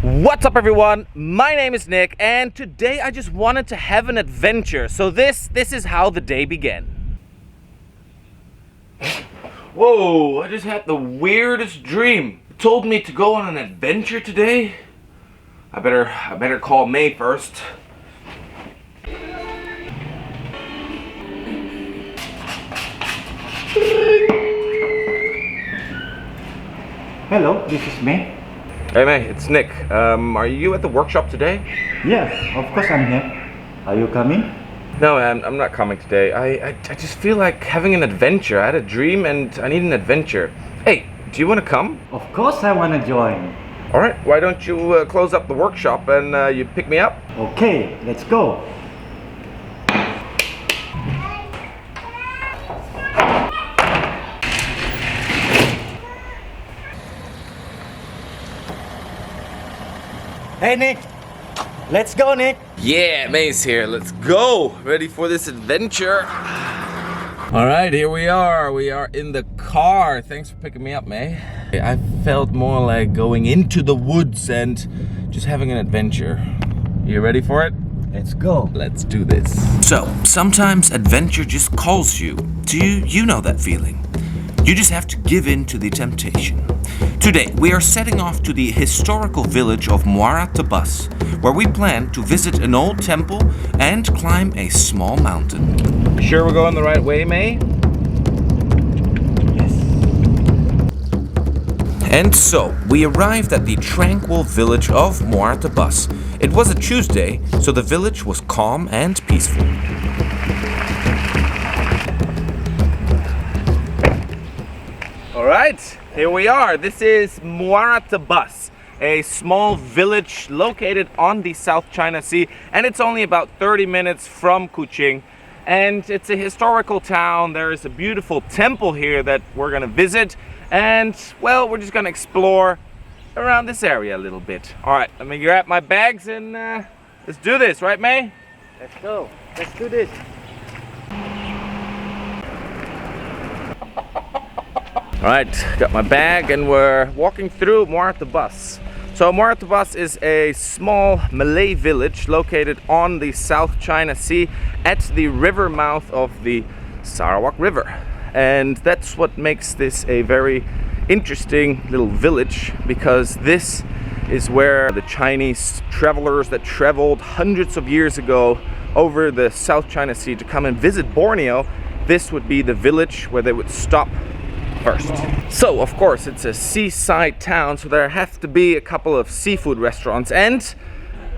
What's up everyone, my name is Nick and today I just wanted to have an adventure. So this is how the day began. Whoa, I just had the weirdest dream. It told me to go on an adventure today. I better call May first. Hello, this is May. Hey May, it's Nick. Are you at the workshop today? Yes, of course I'm here. Are you coming? No, I'm not coming today. I just feel like having an adventure. I had a dream and I need an adventure. Hey, do you want to come? Of course I want to join. Alright, why don't you close up the workshop and you pick me up? Okay, let's go. Hey Nick, let's go Nick. Yeah, May's here. Let's go. Ready for this adventure. Alright, here we are. We are in the car. Thanks for picking me up, May. I felt more like going into the woods and just having an adventure. You ready for it? Let's go. Let's do this. So, sometimes adventure just calls you. Do you know that feeling? You just have to give in to the temptation. Today, we are setting off to the historical village of Muara Tebas, where we plan to visit an old temple and climb a small mountain. You sure we're going the right way, May? Yes. And so, we arrived at the tranquil village of Muara Tebas. It was a Tuesday, so the village was calm and peaceful. Alright, here we are. This is Muara Tebas, a small village located on the South China Sea, and it's only about 30 minutes from Kuching. And it's a historical town. There is a beautiful temple here that we're gonna visit, and well, we're just gonna explore around this area a little bit. Alright, let me grab my bags and let's do this, right May? Let's go. Let's do this. Alright, got my bag and we're walking through Muara Tebas. So Muara Tebas is a small Malay village located on the South China Sea at the river mouth of the Sarawak River. And that's what makes this a very interesting little village, because this is where the Chinese travelers that traveled hundreds of years ago over the South China Sea to come and visit Borneo, this would be the village where they would stop first. So of course it's a seaside town, so there have to be a couple of seafood restaurants, and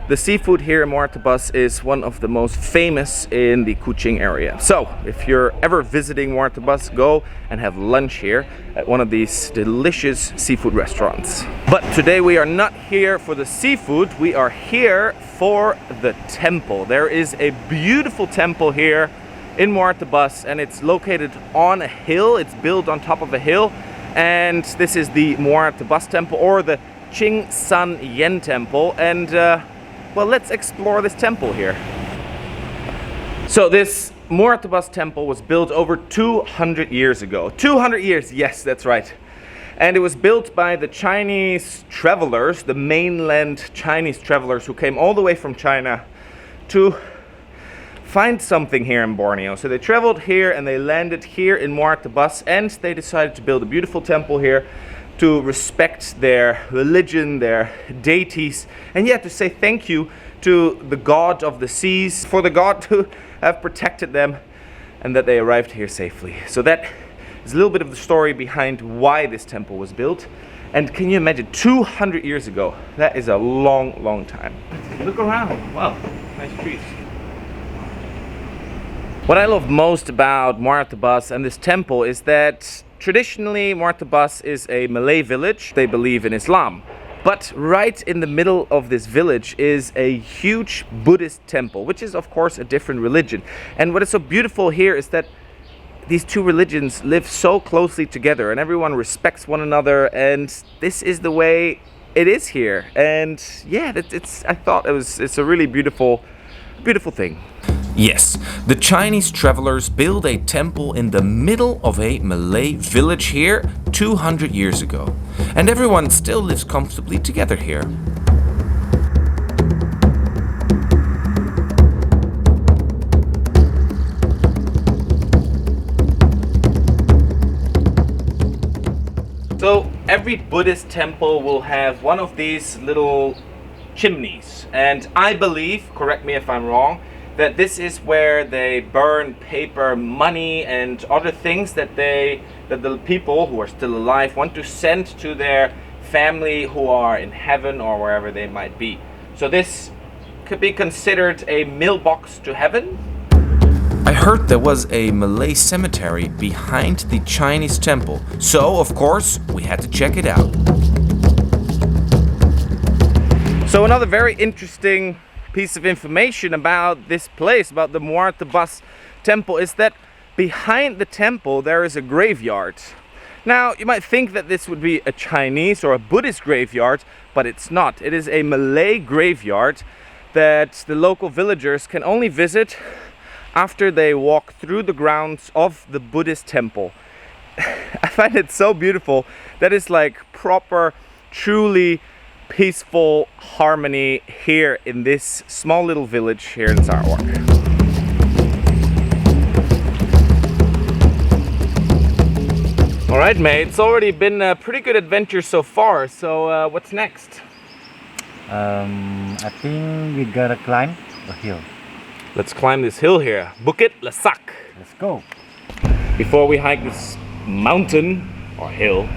the seafood here in Muara Tebas is one of the most famous in the Kuching area. So if you're ever visiting Muara Tebas, go and have lunch here at one of these delicious seafood restaurants. But today we are not here for the seafood, we are here for the temple. There is a beautiful temple here in Muara Tebas, and it's located on a hill. It's built on top of a hill, and this is the Muara Tebas Temple, or the Ching San Yan Temple. And well, let's explore this temple here. So this Muara Tebas Temple was built over 200 years ago. 200 years, yes, that's right. And it was built by the Chinese travelers, the mainland Chinese travelers who came all the way from China to find something here in Borneo. So they traveled here and they landed here in Muara Tebas, and they decided to build a beautiful temple here to respect their religion, their deities, and yet to say thank you to the god of the seas, for the god to have protected them and that they arrived here safely. So that is a little bit of the story behind why this temple was built. And can you imagine, 200 years ago? That is a long, long time. Look around. Wow, nice trees. What I love most about Muara Tebas and this temple is that traditionally Muara Tebas is a Malay village. They believe in Islam. But right in the middle of this village is a huge Buddhist temple, which is of course a different religion. And what is so beautiful here is that these two religions live so closely together and everyone respects one another, and this is the way it is here. And yeah, I thought it's a really beautiful thing. Yes, the Chinese travelers built a temple in the middle of a Malay village here 200 years ago, and everyone still lives comfortably together here. every Buddhist temple will have one of these little chimneys, and I believe, correct me if I'm wrong, that this is where they burn paper money and other things that the people who are still alive want to send to their family who are in heaven or wherever they might be. So this could be considered a mailbox to heaven. I heard there was a Malay cemetery behind the Chinese temple, so of course we had to check it out. So another very interesting piece of information about this place, about the Muara Tebas Temple, is that behind the temple there is a graveyard. Now you might think that this would be a Chinese or a Buddhist graveyard, but it's not. It is a Malay graveyard that the local villagers can only visit after they walk through the grounds of the Buddhist temple. I find it so beautiful. That is like proper, truly peaceful harmony here in this small little village here in Sarawak. Alright mate, it's already been a pretty good adventure so far, so what's next? I think we gotta climb a hill. Let's climb this hill here, Bukit Lesak. Let's go. Before we hike this mountain or hill,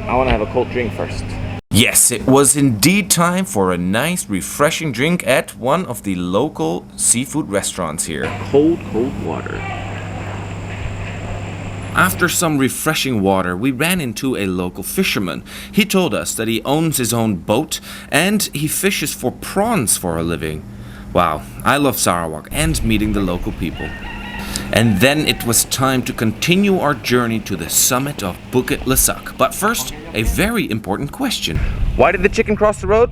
I want to have a cold drink first. Yes, it was indeed time for a nice refreshing drink at one of the local seafood restaurants here. Cold water. After some refreshing water, we ran into a local fisherman. He told us that he owns his own boat and he fishes for prawns for a living. Wow, I love Sarawak and meeting the local people. And then it was time to continue our journey to the summit of Bukit Lesak. But first, a very important question. Why did the chicken cross the road?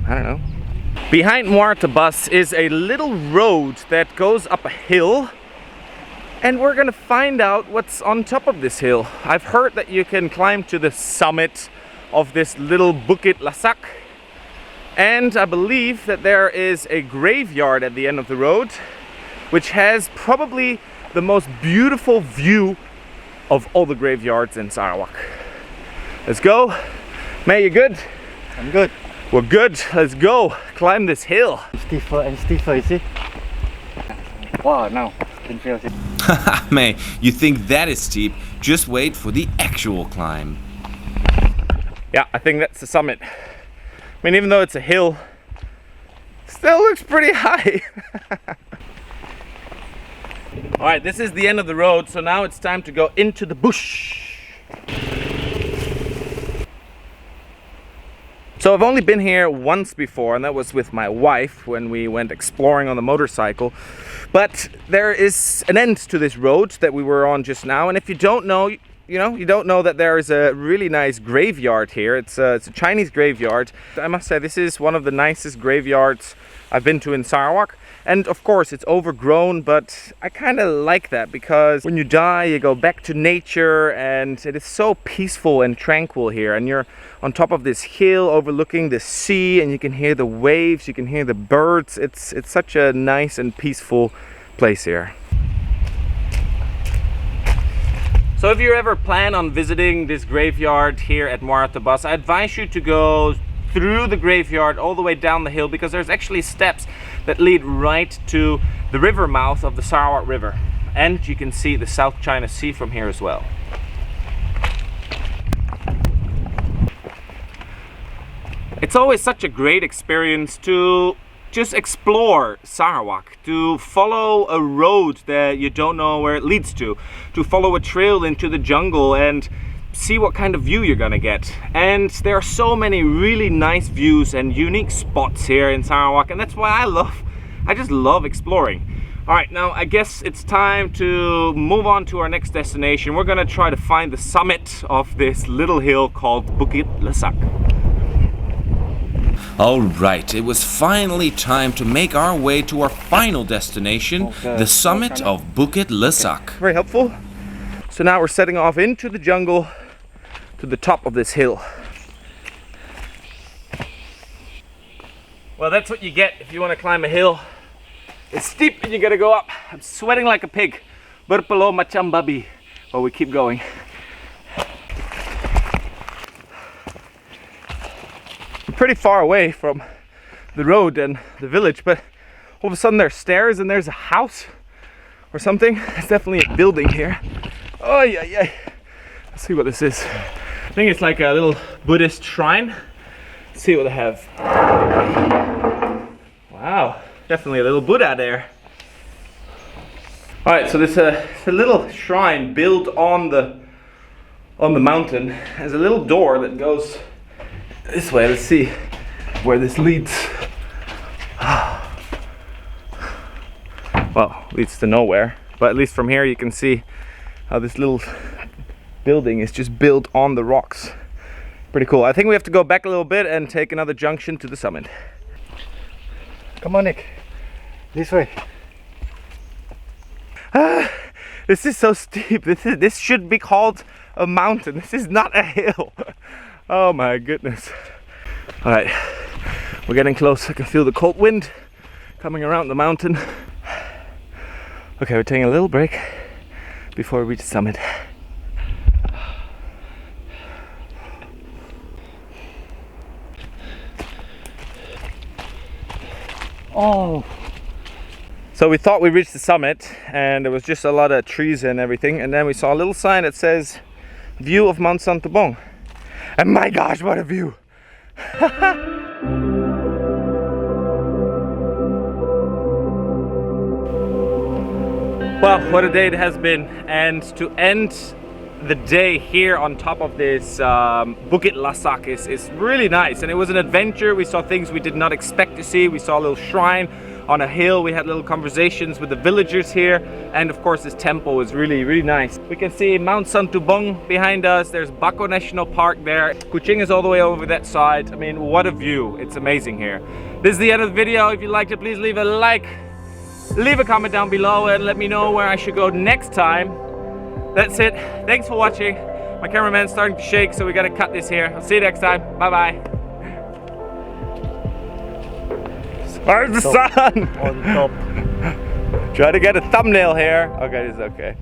I don't know. Behind Muara Tebas is a little road that goes up a hill, and we're gonna find out what's on top of this hill. I've heard that you can climb to the summit of this little Bukit Lesak, and I believe that there is a graveyard at the end of the road, which has probably the most beautiful view of all the graveyards in Sarawak. Let's go. May, you good? I'm good. We're good. Let's go climb this hill. Stiffer and stiffer, you see? Wow, now can feel it. Haha, May, you think that is steep? Just wait for the actual climb. Yeah, I think that's the summit. I mean, even though it's a hill, still looks pretty high. Alright, this is the end of the road, so now it's time to go into the bush. So I've only been here once before, and that was with my wife when we went exploring on the motorcycle. But there is an end to this road that we were on just now, and if you don't know, you don't know that there is a really nice graveyard here. It's a Chinese graveyard. I must say this is one of the nicest graveyards I've been to in Sarawak. And of course it's overgrown, but I kind of like that because when you die you go back to nature and it is so peaceful and tranquil here, and you're on top of this hill overlooking the sea and you can hear the waves, you can hear the birds. It's such a nice and peaceful place here. So if you ever plan on visiting this graveyard here at Muara Tebas, I advise you to go through the graveyard all the way down the hill, because there's actually steps that lead right to the river mouth of the Sarawak River, and you can see the South China Sea from here as well. It's always such a great experience to just explore Sarawak, to follow a road that you don't know where it leads to follow a trail into the jungle and see what kind of view you're gonna get. And there are so many really nice views and unique spots here in Sarawak, and that's why I just love exploring. All right, now I guess it's time to move on to our next destination. We're gonna try to find the summit of this little hill called Bukit Lesak. Alright, it was finally time to make our way to our final destination, the summit of Bukit Lesak. Very helpful. So now we're setting off into the jungle to the top of this hill. Well, that's what you get if you want to climb a hill. It's steep and you gotta go up. I'm sweating like a pig. Berpeluh macam babi. But we keep going. pretty far away from the road and the village, but all of a sudden there's stairs and there's a house or something. It's definitely a building here. Oh yeah. Let's see what this is. I think it's like a little Buddhist shrine. Let's see what they have. Wow, definitely a little Buddha there. All right, so there's a little shrine built on the mountain. There's a little door that goes this way. Let's see where this leads. Well, leads to nowhere, but at least from here you can see how this little building is just built on the rocks. Pretty cool. I think we have to go back a little bit and take another junction to the summit. Come on, Nick. This way. This is so steep. This should be called a mountain. This is not a hill. Oh my goodness. All right, we're getting close. I can feel the cold wind coming around the mountain. Okay, we're taking a little break before we reach the summit. Oh. So we thought we reached the summit and there was just a lot of trees and everything, and then we saw a little sign that says view of Mount Santubong. And my gosh, what a view! Well, what a day it has been, and to end the day here on top of this Bukit Lesak is really nice, and it was an adventure. We saw things we did not expect to see. We saw a little shrine on a hill. We had little conversations with the villagers here, and of course this temple was really nice. We can see Mount Santubong behind us. There's Bako National Park there. Kuching is all the way over that side. I mean, what a view. It's amazing here. This is the end of the video. If you liked it, please leave a like, leave a comment down below, and let me know where I should go next time. That's it. Thanks for watching. My cameraman's starting to shake, so we gotta cut this here. I'll see you next time. Bye bye. Where's the sun? On top. Try to get a thumbnail here. Okay, it's okay.